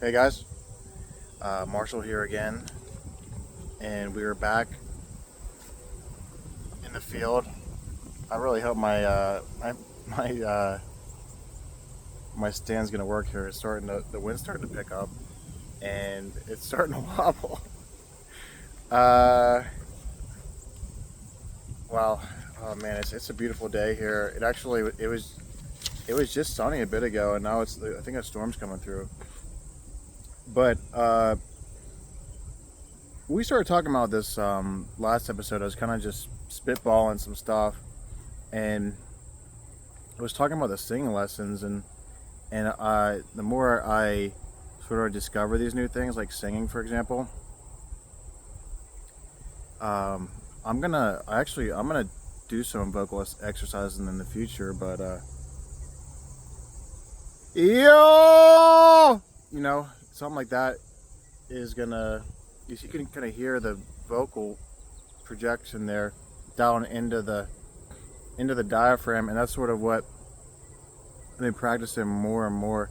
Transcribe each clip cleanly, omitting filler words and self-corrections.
Hey guys, Marshall here again, and we are back in the field. I really hope my my stand's gonna work here. It's starting to the wind's starting to pick up, and it's starting to wobble. Uh, wow, oh man, it's a beautiful day here. It was just sunny a bit ago, and now I think a storm's coming through. But we started talking about this last episode. I was kind of just spitballing some stuff, and I was talking about the singing lessons, and the more I sort of discover these new things, like singing, for example, um, I'm gonna do some vocal exercises in the future. But yo, something like that is gonna. You can kind of hear the vocal projection there down into the diaphragm, and that's sort of what I've been practicing more and more.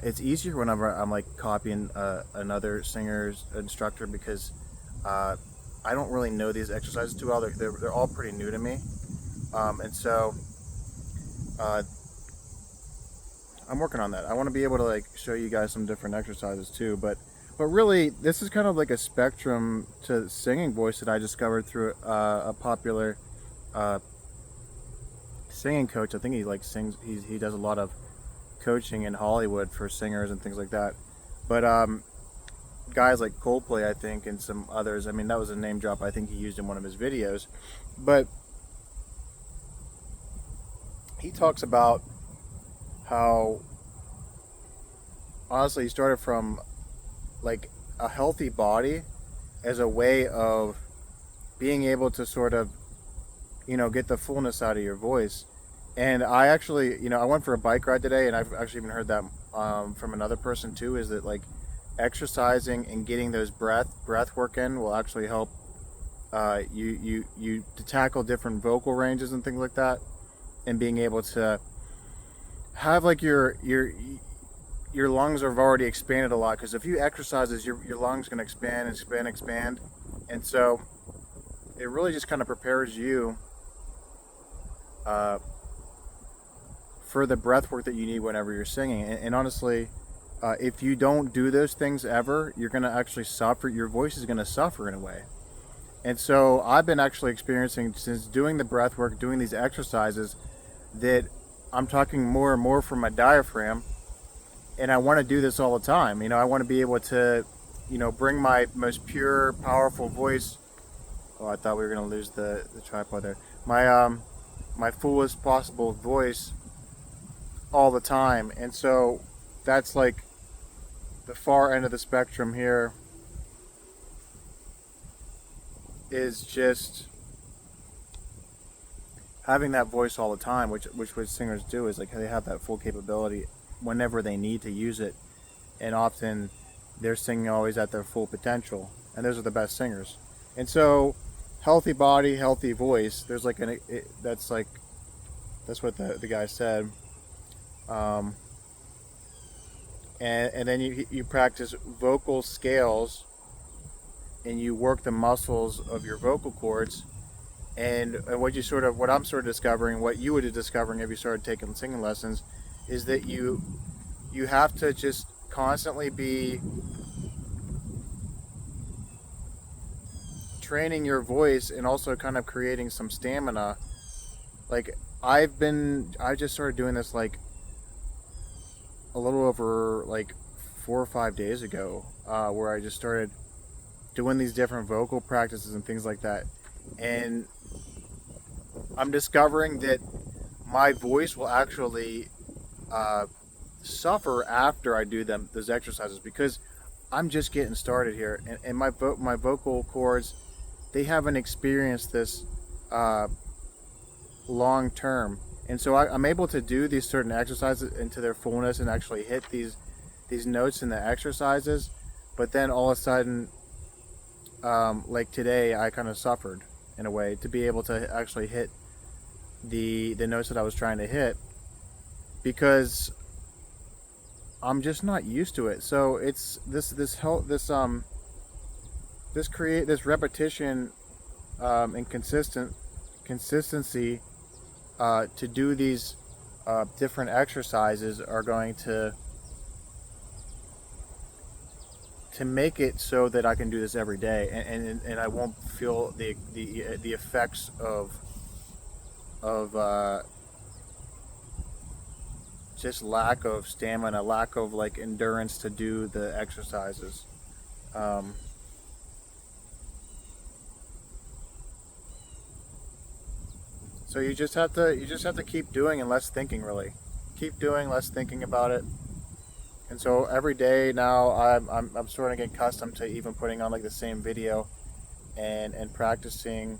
It's easier whenever I'm like copying another singer's instructor because uh, I don't really know these exercises too well. They're all pretty new to me, and so uh, I'm working on that. I want to be able to like show you guys some different exercises too, but really this is kind of like a spectrum to singing voice that I discovered through a popular uh, singing coach. I think he like sings. He does a lot of coaching in Hollywood for singers and things like that. But guys like Coldplay, I think, and some others. I mean, that was a name drop I think he used in one of his videos. But he talks about how honestly he started from like a healthy body as a way of being able to sort of get the fullness out of your voice. And I actually, I went for a bike ride today, and I've actually even heard that from another person too. Is that like exercising and getting those breath work in will actually help you to tackle different vocal ranges and things like that, and being able to have like your lungs have already expanded a lot because if you exercises, your lungs can expand, and so it really just kind of prepares you uh, for the breath work that you need whenever you're singing. And honestly, if you don't do those things ever, you're going to actually suffer. Your voice is going to suffer in a way. And so I've been actually experiencing since doing the breath work, doing these exercises, that I'm talking more and more from my diaphragm. And I want to do this all the time. I want to be able to, bring my most pure, powerful voice. Oh, I thought we were going to lose the tripod there. My fullest possible voice all the time. And so that's like the far end of the spectrum here is just having that voice all the time, which what singers do is like they have that full capability whenever they need to use it, and often they're singing always at their full potential, and those are the best singers. And so healthy body, healthy voice, there's like that's what the guy said. um, and then you practice vocal scales, and you work the muscles of your vocal cords. And what I'm sort of discovering, what you would be discovering if you started taking singing lessons, is that you have to just constantly be training your voice and also kind of creating some stamina. Like I just started doing this like a little over like 4 or 5 days ago, where I just started doing these different vocal practices and things like that. And I'm discovering that my voice will actually uh, suffer after I do those exercises because I'm just getting started here, and my vocal cords, they haven't experienced this uh, long term, and so I'm able to do these certain exercises into their fullness and actually hit these notes in the exercises. But then all of a sudden, like today, I kind of suffered in a way to be able to actually hit the notes that I was trying to hit because I'm just not used to it. So it's this repetition and consistency to do these different exercises are going to make it so that I can do this every day, and I won't feel the effects of just lack of stamina, lack of like endurance to do the exercises. Um, so you just have to keep doing and less thinking, really. Keep doing, less thinking about it. And so every day now, I'm sort of getting accustomed to even putting on like the same video and practicing.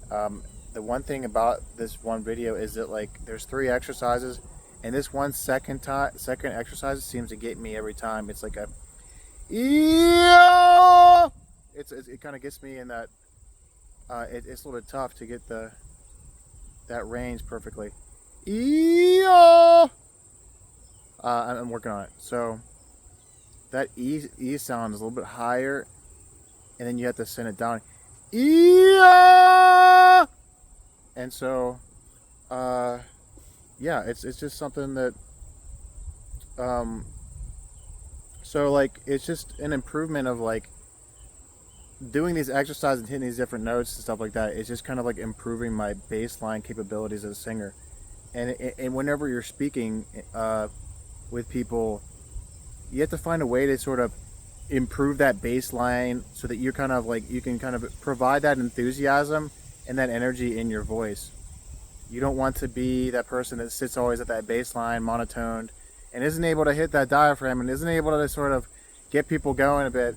The one thing about this one video is that like there's three exercises, and this one second exercise seems to get me every time. It's like a yeah. It kind of gets me in that. It's a little bit tough to get that range perfectly. Yeah. I'm working on it. So that E sound is a little bit higher, and then you have to send it down. Yeah. And so, yeah, it's just something that, so like it's just an improvement of like doing these exercises and hitting these different notes and stuff like that. It's just kind of like improving my baseline capabilities as a singer. And whenever you're speaking with people, you have to find a way to sort of improve that baseline so that you're kind of like you can kind of provide that enthusiasm and that energy in your voice. You don't want to be that person that sits always at that baseline monotoned and isn't able to hit that diaphragm and isn't able to sort of get people going a bit.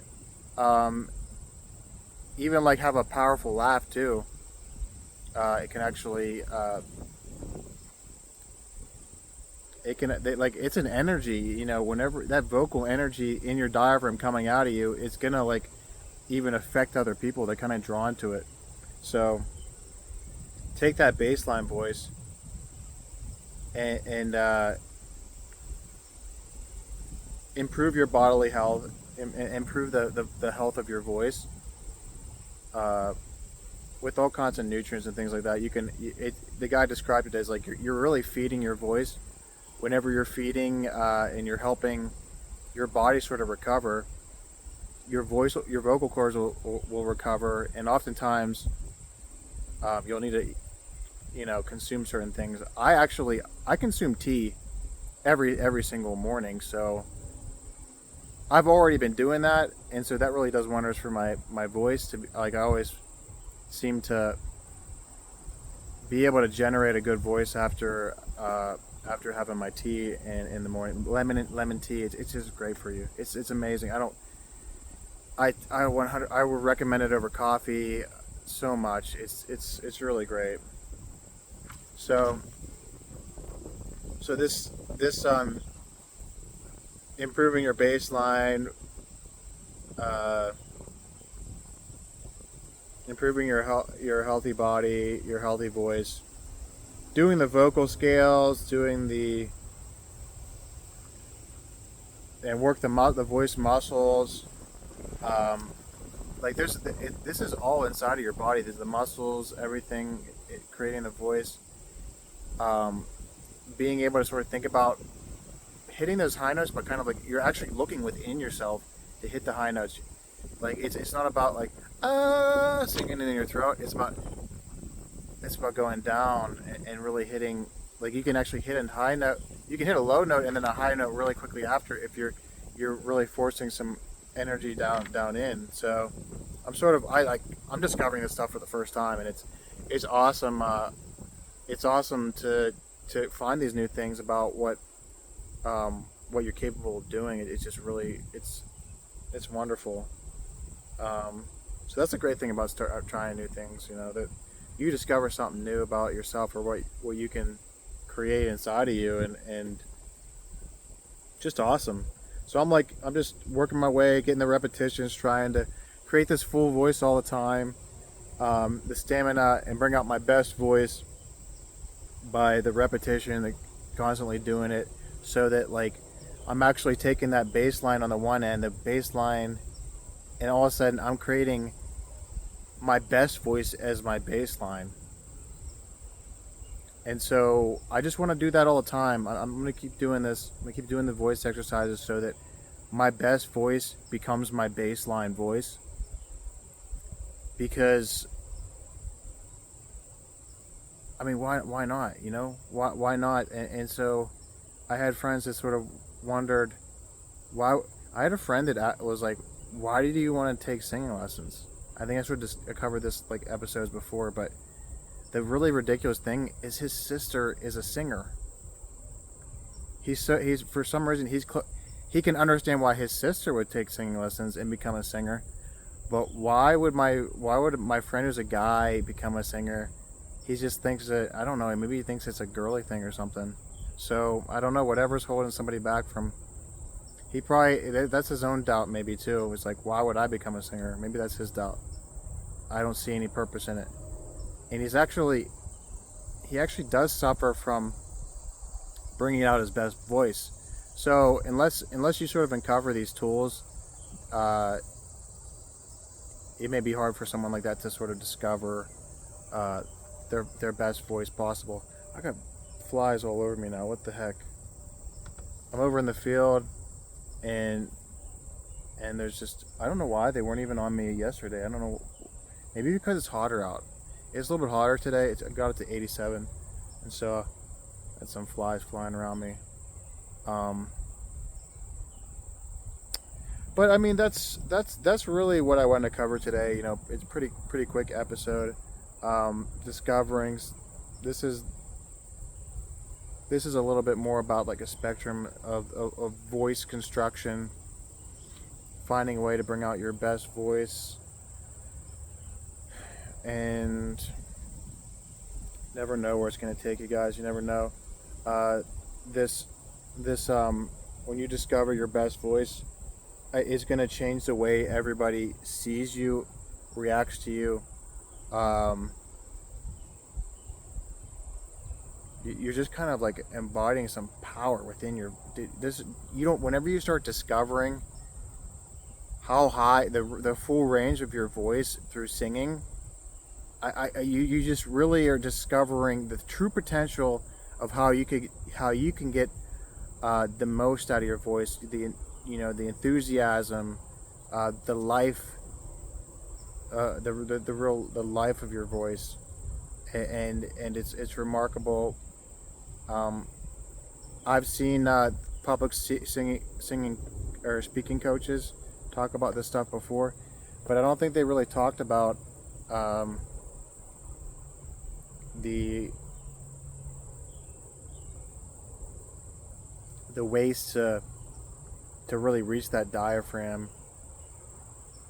Even like have a powerful laugh too. It can actually like it's an energy, you know, whenever that vocal energy in your diaphragm coming out of you, it's gonna like even affect other people. They're kind of drawn to it. So take that baseline voice and improve your bodily health, improve the health of your voice with all kinds of nutrients and things like that. The guy described it as like you're really feeding your voice. Whenever you're feeding and you're helping your body sort of recover, your vocal cords will recover, and oftentimes you'll need to, you know, consume certain things. I consume tea every single morning, so I've already been doing that, and so that really does wonders for my voice. To like, I always seem to be able to generate a good voice after having my tea in the morning. Lemon tea, it's just great for you. It's amazing. I would recommend it over coffee so much. It's really great. So this improving your baseline, improving your healthy body, your healthy voice, doing the vocal scales, and work the voice muscles. Like this is all inside of your body. There's the muscles, everything, creating the voice. Being able to sort of think about hitting those high notes, but kind of like you're actually looking within yourself to hit the high notes. Like it's not about like singing in your throat. It's about going down and really hitting. Like you can actually hit a high note. You can hit a low note and then a high note really quickly after if you're really forcing some energy down in. So I'm discovering this stuff for the first time, and it's awesome. It's awesome to find these new things about what you're capable of doing. It's just really it's wonderful. So that's a great thing about trying new things. You know, that you discover something new about yourself or what you can create inside of you, and just awesome. So I'm just working my way, getting the repetitions, trying to create this full voice all the time, the stamina, and bring out my best voice by the repetition, the constantly doing it, so that like I'm actually taking that bass line on the one end, the bass line, and all of a sudden I'm creating my best voice as my bass line. And so I just want to do that all the time. I'm going to keep doing this. I'm going to keep doing the voice exercises so that my best voice becomes my baseline voice. Because, I mean, why not? You know, why not? And so I had friends that sort of wondered why. I had a friend that was like, "Why do you want to take singing lessons?" I think I sort of covered this like episodes before, but the really ridiculous thing is his sister is a singer. He's for some reason he can understand why his sister would take singing lessons and become a singer, but why would my friend who's a guy become a singer? He just thinks that, I don't know, maybe he thinks it's a girly thing or something. So I don't know, whatever's holding somebody back from, that's his own doubt maybe too. It's like, why would I become a singer? Maybe that's his doubt. I don't see any purpose in it. And he actually does suffer from bringing out his best voice. So unless you sort of uncover these tools, it may be hard for someone like that to sort of discover their best voice possible. I got flies all over me now. What the heck? I'm over in the field, and there's just, I don't know why they weren't even on me yesterday. I don't know. Maybe because it's hotter out. It's a little bit hotter today. I got it to 87, and so I had some flies flying around me. But I mean, that's really what I wanted to cover today. You know, it's pretty quick episode. Discoverings. This is a little bit more about like a spectrum of voice construction, finding a way to bring out your best voice, and never know where it's going to take you guys. You never know. This when you discover your best voice, it's going to change the way everybody sees you, reacts to you. You're just kind of like embodying some power within whenever you start discovering how high the full range of your voice through singing, you just really are discovering the true potential of how you can get the most out of your voice, the enthusiasm, the life, the life of your voice, and it's remarkable. I've seen public singing or speaking coaches talk about this stuff before, but I don't think they really talked about the ways to really reach that diaphragm,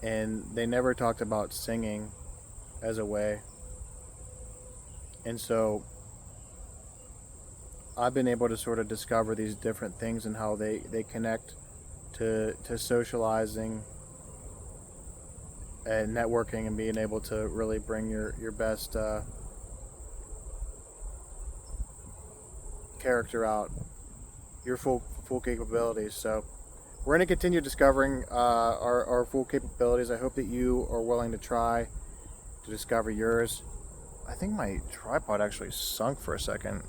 and they never talked about singing as a way. And so I've been able to sort of discover these different things and how they connect to socializing and networking and being able to really bring your best character out, your full capabilities. So we're going to continue discovering our full capabilities. I hope that you are willing to try to discover yours. I think my tripod actually sunk for a second.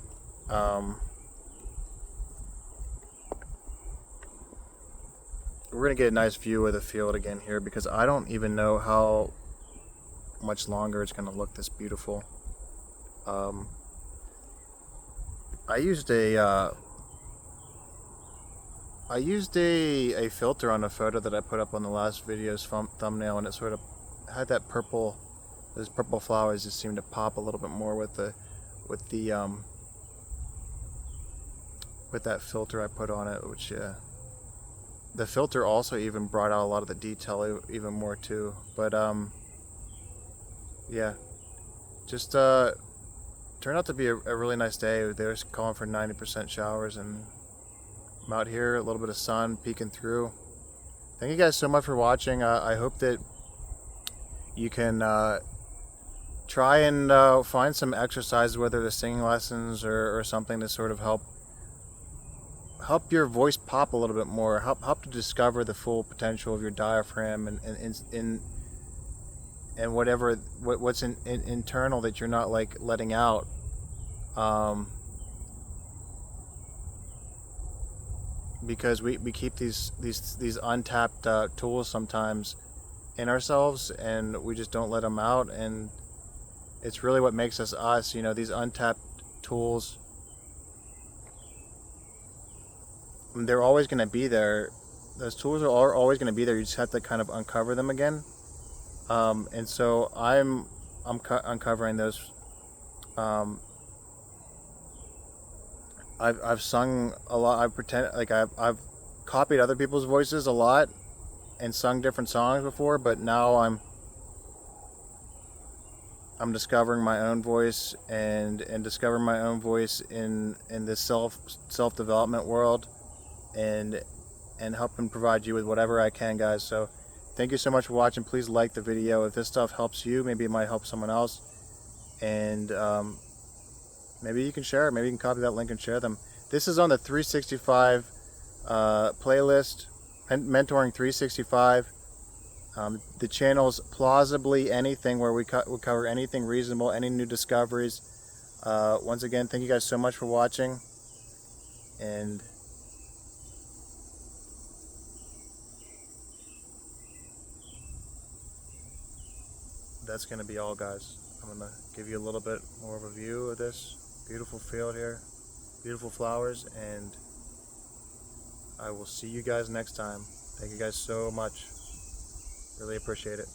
We're going to get a nice view of the field again here, because I don't even know how much longer it's going to look this beautiful. I used a filter on a photo that I put up on the last video's thumbnail, and it sort of had that those purple flowers just seemed to pop a little bit more with that filter I put on it, which the filter also even brought out a lot of the detail even more too. But yeah, just turned out to be a really nice day. They were calling for 90% showers, and I'm out here, a little bit of sun peeking through. Thank you guys so much for watching. I hope that you can try and find some exercises, whether they're singing lessons or something, to sort of help help your voice pop a little bit more, help to discover the full potential of your diaphragm and what's internal that you're not like letting out. Because we keep these untapped tools sometimes in ourselves, and we just don't let them out, and it's really what makes us us. You know, these untapped tools, they're always going to be there. Those tools are always going to be there. You just have to kind of uncover them again. And so I'm uncovering those. I've sung a lot. I've copied other people's voices a lot and sung different songs before, but now I'm discovering my own voice and discovering my own voice in this self development world, and helping provide you with whatever I can, guys. So thank you so much for watching. Please like the video. If this stuff helps you, maybe it might help someone else, and maybe you can share it. Maybe you can copy that link and share them. This is on the 365 playlist, Mentoring 365. The channel's Plausibly Anything, where we cover anything reasonable, any new discoveries. Once again, thank you guys so much for watching, and that's going to be all, guys. I'm going to give you a little bit more of a view of this beautiful field here, beautiful flowers, and I will see you guys next time. Thank you guys so much. Really appreciate it.